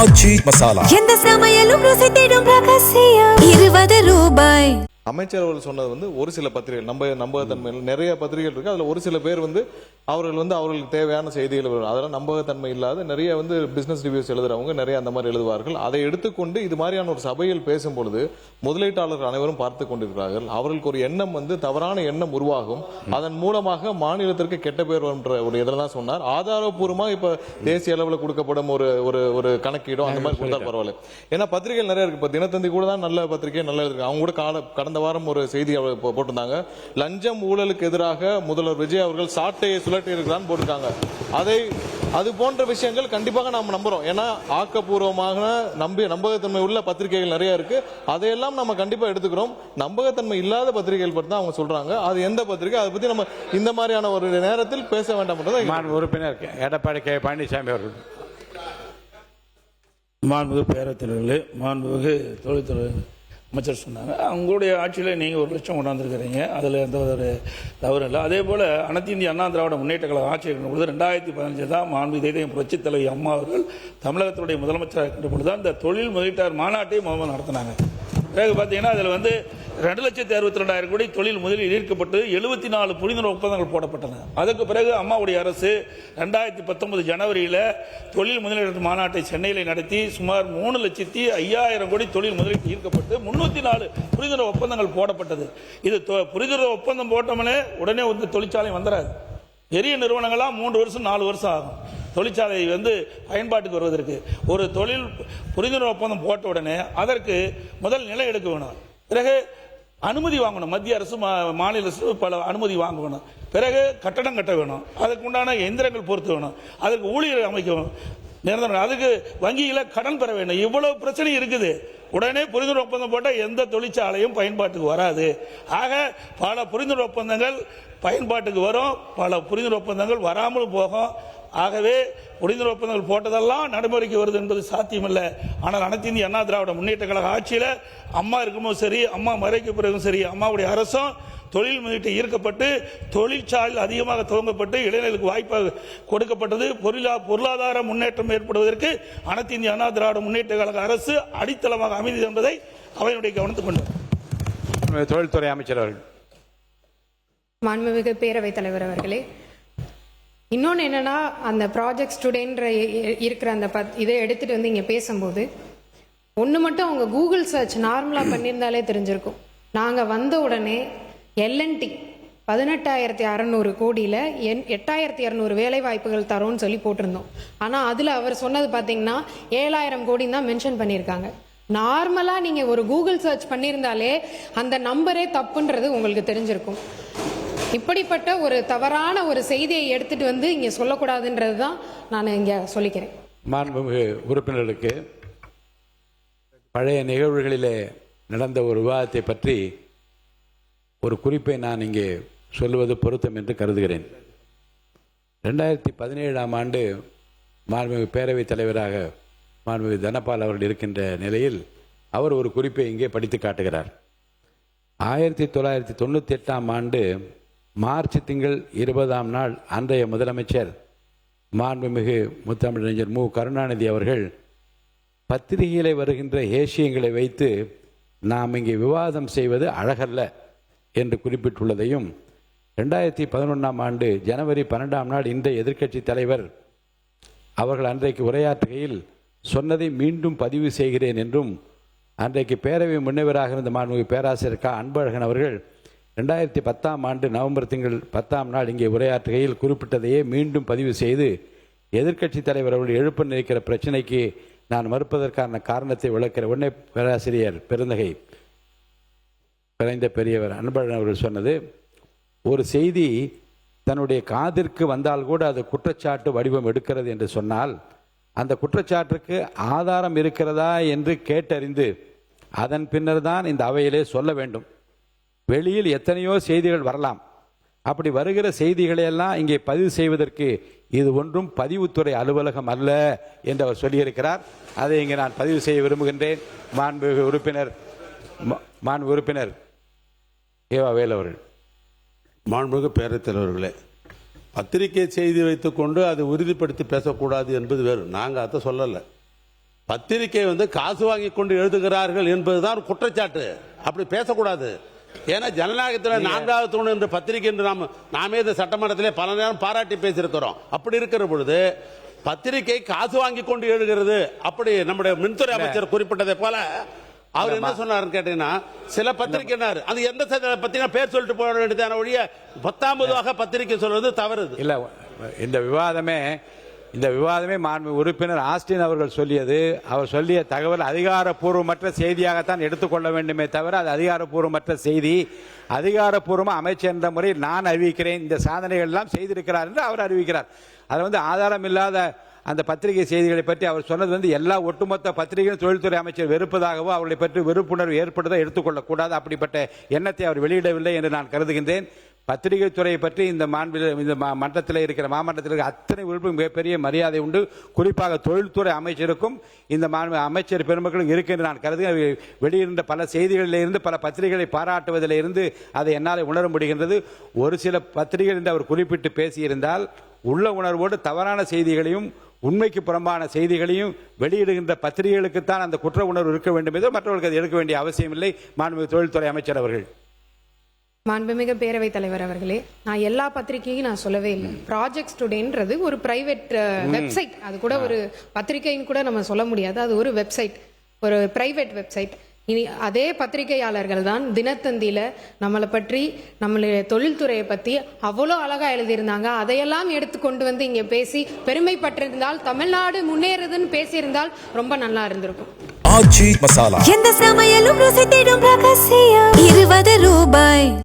ஆச்சி மசாலா. எந்த சமையலும் ருசி தேடும் ரகசியம் 20 ரூபாய். அமைச்சர் அவர்கள் சொன்னது ஒரு சில பத்திரிகைகள் நம்பகத்தன்மை நிறைய பத்திரிகைகள் இருக்கு. அதுல ஒரு சில பேர் அவர்கள் அவர்களுக்கு தேவையான செய்திகள் அதெல்லாம் நம்பகத்தன்மை இல்லாத நிறைய பிசினஸ் ரிவ்யூஸ் எழுதுறவங்க நிறைய அந்த மாதிரி எழுதுவார்கள். அதை எடுத்துக்கொண்டு இது மாதிரியான ஒரு சபையில் பேசும் பொழுது முதலீட்டாளர்கள் அனைவரும் பார்த்து கொண்டிருக்கிறார்கள். அவர்களுக்கு ஒரு எண்ணம் தவறான எண்ணம் உருவாகும். அதன் மூலமாக மாநிலத்திற்கு கெட்ட பேர் என்ற ஒரு இதில் தான் சொன்னார். ஆதாரப்பூர்வமாக இப்ப தேசிய அளவில் கொடுக்கப்படும் ஒரு கணக்கீடும் அந்த மாதிரி கொடுத்தா பரவாயில்ல. ஏன்னா பத்திரிகைகள் நிறைய இருக்கு. இப்ப தினத்தந்தி கூட தான் நல்ல பத்திரிகை நல்ல இருக்கு. அவங்க கூட கடந்த வாரம் ஒரு செய்தி போட்டிருந்தாங்க. லஞ்சம் ஊழலுக்கு எதிராக முதல்வர் விஜய் அவர்கள் சாட்டையை சுழட்டி இருக்கிறான்னு போட்டிருக்காங்க. அது போன்ற விஷயங்கள் கண்டிப்பாக நாம் நம்புறோம். ஏன்னா ஆக்கப்பூர்வமாக நம்பகத்தன்மை உள்ள பத்திரிகைகள் நிறைய இருக்கு. அதையெல்லாம் நம்ம கண்டிப்பா எடுத்துக்கிறோம். நம்பகத்தன்மை இல்லாத பத்திரிகைகள் பற்றி தான் அவங்க சொல்றாங்க. அது எந்த பத்திரிகை, அதை பத்தி நம்ம இந்த மாதிரியான ஒரு நேரத்தில் பேச வேண்டாம். உறுப்பினர் எடப்பாடி கே பழனிசாமி அவர்கள். மாண்புமிகு பேரவைத் தலைவர்களே, மாண்புமிகு தொழில்துறை அமைச்சர் சொன்னாங்க, அவங்களுடைய ஆட்சியில் நீங்கள் 1 லட்சம் கொண்டாந்துருக்கிறீங்க. அதில் எந்த ஒரு தவறு இல்லை. அதே போல் அனைத்து இந்திய அண்ணா திராவிட முன்னேற்ற கழக ஆட்சி இருக்கின்ற பொழுது 2015 தான் மாண்பு இதயம் புரட்சித் தலைவி அம்மா அவர்கள் தமிழகத்துடைய முதலமைச்சராக இருக்கின்ற பொழுது தான் இந்த தொழில் முதலீட்டாளர் மாநாட்டை முதல்ல நடத்தினாங்க. பிறகு பார்த்தீங்கன்னா அதில் 2,62,000 கோடி தொழில் முதலில் ஈர்க்கப்பட்டு 74 புரிந்துணர்வு ஒப்பந்தங்கள் போடப்பட்டன. அதுக்கு பிறகு அம்மாவுடைய அரசு 2019 ஜனவரியில் தொழில் முதலீட்டு மாநாட்டை சென்னையில் நடத்தி சுமார் 3,05,000 கோடி தொழில் முதலீட்டு ஈர்க்கப்பட்டு 304 புரிந்துணர்வு ஒப்பந்தங்கள் போடப்பட்டது. இது புரிந்துணர்வு ஒப்பந்தம் போட்டோம்னே உடனே தொழிற்சாலை வந்துடாது. பெரிய நிறுவனங்களாக 3 வருஷம் 4 வருஷம் ஆகும் தொழிற்சாலை பயன்பாட்டுக்கு வருவதற்கு. ஒரு தொழில் புரிந்துணர்வு ஒப்பந்தம் போட்ட உடனே அதற்கு முதல் நிலை எடுக்க வேணும். பிறகு அனுமதி வாங்கணும். மத்திய அரசு மாநில அரசு பல அனுமதி வாங்க வேணும். பிறகு கட்டடம் கட்ட வேணும். அதுக்கு உண்டான எந்திரங்கள் பொறுத்து வேணும். அதுக்கு ஊழியர் அமைக்கணும். நிரந்தரம். அதுக்கு வங்கியில கடன் பெற வேண்டும். இவ்வளவு பிரச்சனை இருக்குது. உடனே புரிந்துணர்வு ஒப்பந்தம் போட்டால் எந்த தொழிற்சாலையும் பயன்பாட்டுக்கு வராது. ஆக பல புரிந்துணர்வு ஒப்பந்தங்கள் பயன்பாட்டுக்கு வரும், பல புரிந்துணர்வு ஒப்பந்தங்கள் வராமலும் போகும். ஆகவே புரிந்துணர்வு ஒப்பந்தங்கள் போட்டதெல்லாம் நடைமுறைக்கு வருது என்பது சாத்தியமில்லை. ஆனால் அனைத்து இந்திய அண்ணா திராவிட முன்னேற்ற கழக ஆட்சியில் அம்மா இருக்கும்போது சரி, அம்மா மறைக்க பிறகும் சரி, அம்மாவுடைய அரசும் தொழில் முதலீட்டை ஈர்க்கப்பட்டு தொழிற்சாலையில் அதிகமாக துவங்கப்பட்டு இளைஞர்களுக்கு வாய்ப்பாக கொடுக்கப்பட்டது. பொருளாதார முன்னேற்றம் ஏற்படுவதற்கு அனைத்து இந்திய அண்ணா திராவிட முன்னேற்ற கழக அரசு அடித்தளமாக அமைந்தது என்பதை அவையினுடைய கவனத்துக் கொண்டார். தொழில்துறை அமைச்சர் அவர்கள். மாண்புமிகு பேரவைத் தலைவர் அவர்களே, இன்னொன்று என்னன்னா, அந்த ப்ராஜெக்ட் ஸ்டூடெண்ட் இருக்கிற அந்த இதை எடுத்துட்டு இங்கே பேசும்போது ஒன்று மட்டும் அவங்க கூகுள் சர்ச் நார்மலாக பண்ணியிருந்தாலே தெரிஞ்சிருக்கும். நாங்கள் வந்த உடனே எல்என்டி 18,600 கோடியில் 8,200 வேலை வாய்ப்புகள் தரோன்னு சொல்லி போட்டிருந்தோம். ஆனால் அதில் அவர் சொன்னது பார்த்தீங்கன்னா 7,000 கோடின்னு தான் மென்ஷன் பண்ணியிருக்காங்க. நார்மலாக நீங்கள் ஒரு கூகுள் சர்ச் பண்ணியிருந்தாலே அந்த நம்பரே தப்புன்றது உங்களுக்கு தெரிஞ்சிருக்கும். இப்படிப்பட்ட ஒரு தவறான ஒரு செய்தியை எடுத்துட்டு இங்கே சொல்லக்கூடாதுன்றது தான் நான் இங்கே சொல்லிக்கிறேன். மாண்புமிகு உறுப்பினர்களுக்கு பழைய நிகழ்வுகளிலே நடந்த ஒரு விவாதத்தை பற்றி ஒரு குறிப்பை நான் இங்கே சொல்லுவது பொருத்தம் என்று கருதுகிறேன். 2017ஆம் ஆண்டு மாண்புமிகு பேரவைத் தலைவராக மாண்புமிகு தனபால் அவர்கள் இருக்கின்ற நிலையில் அவர் ஒரு குறிப்பை இங்கே படித்து காட்டுகிறார். 1998ஆம் ஆண்டு மார்ச் திங்கள் 20ஆம் நாள் அன்றைய முதலமைச்சர் மாண்புமிகு முத்தமிழறிஞர் மு கருணாநிதி அவர்கள் பத்திரிகையில் வருகின்ற ஏசியங்களை வைத்து நாம் இங்கே விவாதம் செய்வது அழகல்ல என்று குறிப்பிட்டுள்ளதையும், 2011ஆம் ஆண்டு ஜனவரி 12ஆம் நாள் இன்றைய எதிர்க்கட்சி தலைவர் அவர்கள் அன்றைக்கு உரையாற்றுகையில் சொன்னதை மீண்டும் பதிவு செய்கிறேன் என்றும், அன்றைக்கு பேரவை முன்னவராக இருந்த மாண்புமிகு பேராசிரியர் க அன்பழகன் அவர்கள் 2010ஆம் ஆண்டு நவம்பர் திங்கள் 10ஆம் நாள் இங்கே உரையாற்றுகையில் குறிப்பிட்டதையே மீண்டும் பதிவு செய்து எதிர்க்கட்சி தலைவர் அவர்கள் எழுப்ப நினைக்கிற பிரச்சனைக்கு நான் மறுப்பதற்கான காரணத்தை விளக்கிற உடனே பேராசிரியர் பெருந்தகை பிறந்த பெரியவர் அன்பழகன் அவர்கள் சொன்னது, ஒரு செய்தி தன்னுடைய காதிற்கு வந்தால் கூட அது குற்றச்சாட்டு வடிவம் எடுக்கிறது என்று சொன்னால் அந்த குற்றச்சாட்டுக்கு ஆதாரம் இருக்கிறதா என்று கேட்டறிந்து அதன் பின்னர் தான் இந்த அவையிலே சொல்ல வேண்டும். வெளியில் எத்தனையோ செய்திகள் வரலாம். அப்படி வருகிற செய்திகளை எல்லாம் இங்கே பதிவு செய்வதற்கு இது ஒன்றும் பதிவுத்துறை அலுவலகம் அல்ல என்று அவர் சொல்லியிருக்கிறார். அதை இங்கே நான் பதிவு செய்ய விரும்புகின்றேன். மாண்புமிகு உறுப்பினர் ஏவா வேலு அவர்கள். மாண்புமிகு பேரவைத் தலைவர்களே, பத்திரிகை செய்தி வைத்துக்கொண்டு அதை உறுதிப்படுத்தி பேசக்கூடாது என்பது வேறு. நாங்கள் அதை சொல்லலை. பத்திரிகை வந்து காசு வாங்கி கொண்டு எழுதுகிறார்கள் என்பதுதான் குற்றச்சாட்டு. அப்படி பேசக்கூடாது. ஏன்னா ஜனநாயகத்தில் 4வது தூண் என்ற பத்திரிகை என்று நாமே இந்த சட்டமன்றத்திலே பல நேரம் பாராட்டி பேசியிருக்கிறோம். அப்படி இருக்கிற பொழுது பத்திரிகை காசு வாங்கி கொண்டு எழுதுகிறது, அப்படி நம்முடைய மின்துறை அமைச்சர் குறிப்பிட்டதை போல அவர் என்ன சொன்னார் கேட்டீங்கன்னா, சில பத்திரிகையினர் அது எந்த பத்திரிகை பேர் சொல்லிட்டு போக வேண்டியதான ஒழிய 10ஆம் பொதுவாக பத்திரிகை சொல்வது தவறு. இல்ல, இந்த விவாதமே மாண்பு உறுப்பினர் ஆஸ்டின் அவர்கள் சொல்லியது, அவர் சொல்லிய தகவல் அதிகாரப்பூர்வமற்ற செய்தியாகத்தான் எடுத்துக்கொள்ள வேண்டுமே தவிர அது அதிகாரப்பூர்வமற்ற செய்தி. அதிகாரப்பூர்வமாக அமைச்சர் என்ற முறையில் நான் அறிவிக்கிறேன், இந்த சாதனைகள் எல்லாம் செய்திருக்கிறார் என்று அவர் அறிவிக்கிறார். அது ஆதாரம் இல்லாத அந்த பத்திரிகை செய்திகளை பற்றி அவர் சொன்னது எல்லா ஒட்டுமொத்த பத்திரிகை தொழில்துறை அமைச்சர் வெறுப்பதாகவோ அவர்களை பற்றி வெறுப்புணர்வு ஏற்படுத்த எடுத்துக்கொள்ளக்கூடாது. அப்படிப்பட்ட எண்ணத்தை அவர் வெளியிடவில்லை என்று நான் கருதுகின்றேன். பத்திரிகை துறையை பற்றி இந்த மன்றத்தில் இருக்கிற மாமன்றத்தில் இருக்கிற அத்தனை உறுப்பு மிகப்பெரிய மரியாதை உண்டு. குறிப்பாக தொழில்துறை அமைச்சருக்கும் இந்த அமைச்சர் பெருமக்களும் இருக்கு என்று நான் கருதுகிறேன். வெளியிருந்த பல செய்திகளிலிருந்து பல பத்திரிகைகளை பாராட்டுவதிலிருந்து அதை என்னால் உணர முடிகின்றது. ஒரு சில பத்திரிகைகள் என்று அவர் குறிப்பிட்டு பேசியிருந்தால் உள்ள உணர்வோடு தவறான செய்திகளையும் உண்மைக்கு புறம்பான செய்திகளையும் வெளியிடுகின்ற பத்திரிகைகளுக்குத்தான் அந்த குற்ற உணர்வு இருக்க வேண்டும் என்று மற்றவர்களுக்கு அது எடுக்க வேண்டிய அவசியம் இல்லை. மாண்புமிகு தொழில்துறை அமைச்சர் அவர்கள். மாண்புமிகு பேரவைத் தலைவர் அவர்களே, நான் எல்லா பத்திரிகையும் நான் சொல்லவே இல்லை. ப்ராஜெக்ட் டுடேன்றது ஒரு பிரைவேட் வெப்சைட், அது கூட ஒரு பத்திரிகைன்னு கூட நம்ம சொல்ல முடியாது. அது ஒரு வெப்சைட், ஒரு பிரைவேட் வெப்சைட். இனி அதே பத்திரிகையாளர்கள் தான் தினத்தந்தியில நம்மளை பற்றி, நம்மளுடைய தொழில்துறையை பற்றி அவ்வளோ அழகா எழுதியிருந்தாங்க. அதையெல்லாம் எடுத்து கொண்டு வந்து இங்கே பேசி பெருமைப்பட்டிருந்தால், தமிழ்நாடு முன்னேறுதுன்னு பேசியிருந்தால் ரொம்ப நல்லா இருந்திருக்கும். எந்த சமையலும் ருசி தேடும் ரகசியம் 20 ரூபாய்.